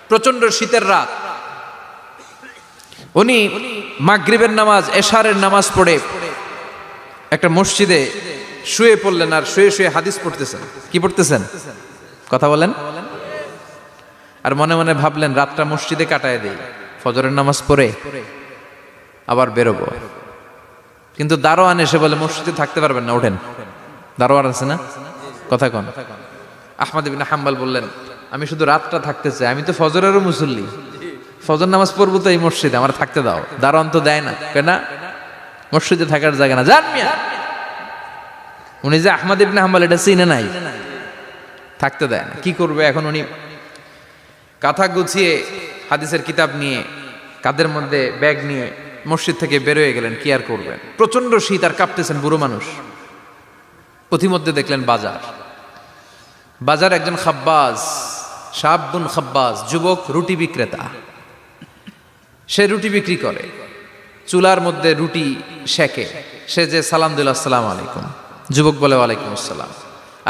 প্রচন্ড শীতের রাত, উনি মাগরিবের নামাজ, এশারের নামাজ পড়ে একটা মসজিদে শুয়ে পড়লেন, আর শুয়ে শুয়ে হাদিস পড়তেছেন। কি পড়তেছেন? কথা বলেন। আর মনে মনে ভাবলেন রাতটা মসজিদে কাটায় দেই, ফজরের নামাজ পড়ে আবার বেরোবো। কিন্তু দারোয়ান এসে বলে মসজিদে থাকতে পারবেন না, ওঠেন। দারোয়ান আছে না? কথা কন। আহমদ ইবনে হাম্বল বললেন আমি শুধু রাতটা থাকতে চাই, আমি তো ফজরেরও মুসল্লি, ফজর নামাজ পড়বো তো এই মসজিদে, আমার থাকতে দাও। দারোয়ান তো দেয় না, কেন? মসজিদে থাকার জায়গা না, জান মিয়া। উনি যে আহমদ ইবনে হাম্বল এটা চিনে নাই, থাকতে দেয় না। কি করবে এখন? উনি কাঁথা গুছিয়ে হাদিসের কিতাব নিয়ে কাঁধের মধ্যে ব্যাগ নিয়ে মসজিদ থেকে বেরোয় গেলেন। কি আর করবেন, প্রচন্ড শীত, আর কাঁপতেছেন, বুড়ো মানুষ। পথিমধ্যে দেখলেন বাজার, বাজার একজন খাব্বাজ, শাবুন খাব্বাজ, যুবক রুটি বিক্রেতা। সে রুটি বিক্রি করে, চুলার মধ্যে রুটি সেকে। সে যে সালাম দিল আসসালামু আলাইকুম, যুবক বলে ওয়ালাইকুম আসসালাম।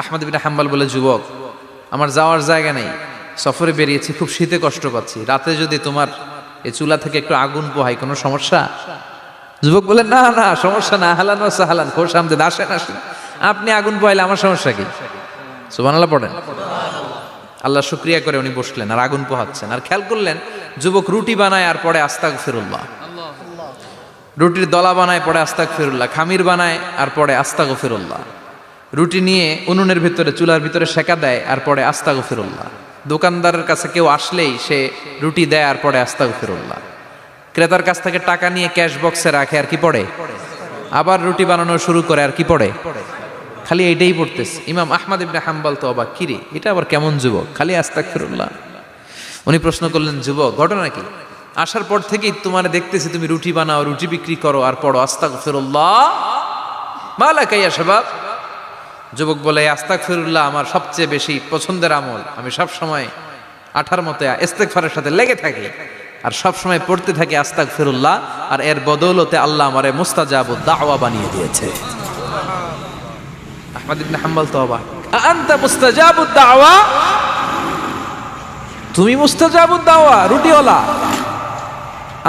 আহমদ ইবনে হাম্বল বলে যুবক আমার যাওয়ার জায়গা নেই, সফরে বেরিয়েছি, খুব শীতে কষ্ট পাচ্ছি, রাতে যদি তোমার এই চুলা থেকে একটু আগুন পোহাই কোনো সমস্যা? যুবক বলে না না সমস্যা না, আহলান ওয়া সাহলান, খোশ আমদেদ, আসেন আসেন, আপনি আগুন পোহাইলে আমার সমস্যা কি? সুবহানাল্লাহ পড়েন। আল্লাহ শুকরিয়া করে উনি বসলেন আর আগুন পোহাচ্ছেন। আর খেয়াল করলেন যুবক রুটি বানায় আর পরে আস্তাগফিরুল্লাহ, রুটির দলা বানায় পরে আস্তাগফিরুল্লাহ, খামির বানায় আর পরে আস্তাগফিরুল্লাহ, রুটি নিয়ে উনুনের ভিতরে চুলার ভিতরে সেকা দেয় আর পরে আস্তাগফিরুল্লাহ। দোকানদারের কাছে কেউ আসলেই সে রুটি দেয় আর পরে আস্তাগফিরুল্লাহ। ক্রেতার কাছ থেকে টাকা নিয়ে ক্যাশ বক্সে রাখে আর কি পড়ে? আবার রুটি বানানো শুরু করে আর কি পড়ে? খালি এইটাই পড়তেছে। ইমাম আহমদ ইবনে হাম্বল তো অবাক, কিরে এটা আবার কেমন যুবক, খালি আস্তাগফিরুল্লাহ। উনি প্রশ্ন করলেন যুবক ঘটনা কি? আসার পর থেকেই তোমার দেখতেছি তুমি রুটি বানাও, রুটি বিক্রি করো আর পড়ো আস্তাগফিরুল্লাহ, মালাকা ইয়া শাবাব। যুবক বলে আস্তাগফিরুল্লাহ আমার সবচেয়ে বেশি পছন্দের আমল, আমি সব সময় আঠার মতো ইস্তেগফারের সাথে লেগে থাকি আর সব সময় পড়তে থাকি আস্তাগফিরুল্লাহ, আর এর বদৌলতে আল্লাহ আমারে মুস্তাজাবুদ দাওয়া বানিয়ে দিয়েছে। আহমদ ইবনে হাম্বল তো অবাক, আনতা মুস্তাজাবুদ দাওয়া, তুমি মুস্তাজাবুদ দাওয়া রুটিওয়ালা?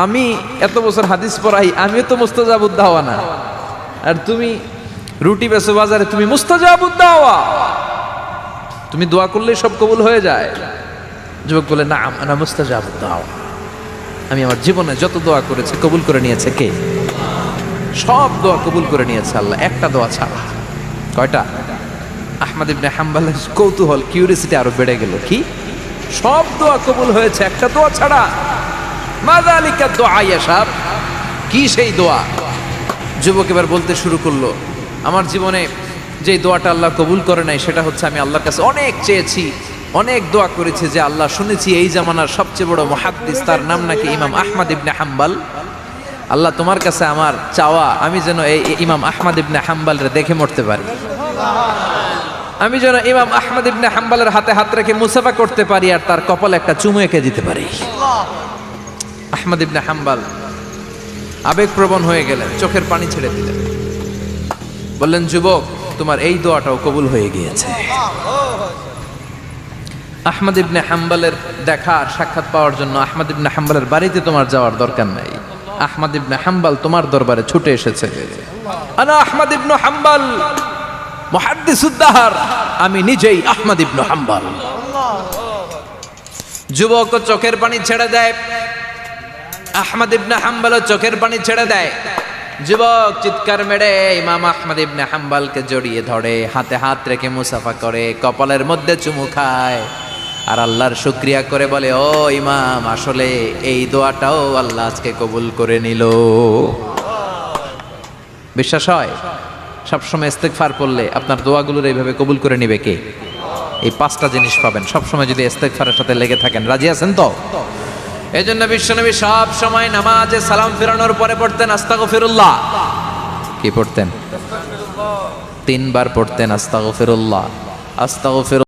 আমি এত বছর হাদিস পড়াই, আমিও তো মুস্তাজাবুদ দাওয়া না, আর তুমি রুটি বেচো বাজারে, তুমি মুস্তাজাবুদ দাওয়া, তুমি দোয়া করলেই সব কবুল হয়ে যায়? যুবক বলে না আনা মুস্তাজাবুদ দাওয়া, আমি আমার জীবনে যত দোয়া করেছি কবুল করে নিয়েছে কে? সব দোয়া কবুল করে নিয়েছে আল্লাহ, একটা দোয়া ছাড়া। কয়টা? আহমদ ইবনে হাম্বলের কৌতূহল, কিউরিসিটি আরো বেড়ে গেল। কি? সব দোয়া কবুল হয়েছে একটা দোয়া ছাড়া। মাযালিকা দোয়া ইয়া শাব, কি সেই দোয়া? যুবক এবার বলতে শুরু করলো আমার জীবনে যে দোয়াটা আল্লাহ কবুল করে নাই সেটা হচ্ছে আমি আল্লাহর কাছে অনেক চেয়েছি, অনেক দোয়া করেছি যে আল্লাহ শুনেছি এই জামানার সবচেয়ে বড় মুহাদ্দিস, তার নাম নাকি ইমাম আহমদ ইবনে হাম্বল। আল্লাহ তোমার কাছে আমার চাওয়া আমি যেন এই ইমাম আহমদ ইবনে হাম্বলরে দেখে মরতে পারি, আমি যেন ইমাম আহমদ ইবনে হাম্বলের হাতে হাত রেখে মুসাফা করতে পারি আর তার কপালে একটা চুমু এঁকে দিতে পারি। আহমদ ইবনে হাম্বল আবেগপ্রবণ হয়ে গেলেন, চোখের পানি ছেড়ে দিলেন, বললেন যুবক তোমার এই দোয়াটাও কবুল হয়ে গিয়েছে। আহমদ ইবনে হাম্বলের দেখা আর সাক্ষাৎ পাওয়ার জন্য আহমদ ইবনে হাম্বলের বাড়িতে তোমার যাওয়ার দরকার নাই, আহমদ ইবনে হাম্বল তোমার দরবারে ছুটে এসেছে। আনা আহমদ ইবনে হাম্বল মুহাদ্দিসুদ দাহর, আমি নিজেই আহমদ ইবনে হাম্বল। যুবক চোখের পানি ছেড়ে দেয়, আহমদ ইবনে হাম্বল চোখের পানি ছেড়ে দেয়। যুবক চিৎকার মেরে ইমাম আহমদ ইবনে হাম্বলকে জড়িয়ে ধরে, হাতে হাত রেখে মুসাফা করে, কপালের মধ্যে চুমু খায় আর আল্লাহর শুকরিয়া করে বলে ও ইমাম আসলে এই দোয়াটাও আল্লাহ আজকে কবুল করে নিল। বিশ্বাস হয় সবসময় ইস্তেগফার পড়লে আপনার দোয়াগুলোর এইভাবে কবুল করে নিবে কে? এই পাঁচটা জিনিস পাবেন সবসময় যদি ইস্তেগফারের সাথে লেগে থাকেন। রাজি আছেন তো? এই জন্য বিশ্বনবী সব সময় নামাজে সালাম ফেরানোর পরে পড়তেন আস্তাগফিরুল্লাহ। কি পড়তেন? 3 বার পড়তেন আস্তাগফিরুল্লাহ, আস্তাগফিরুল্লাহ।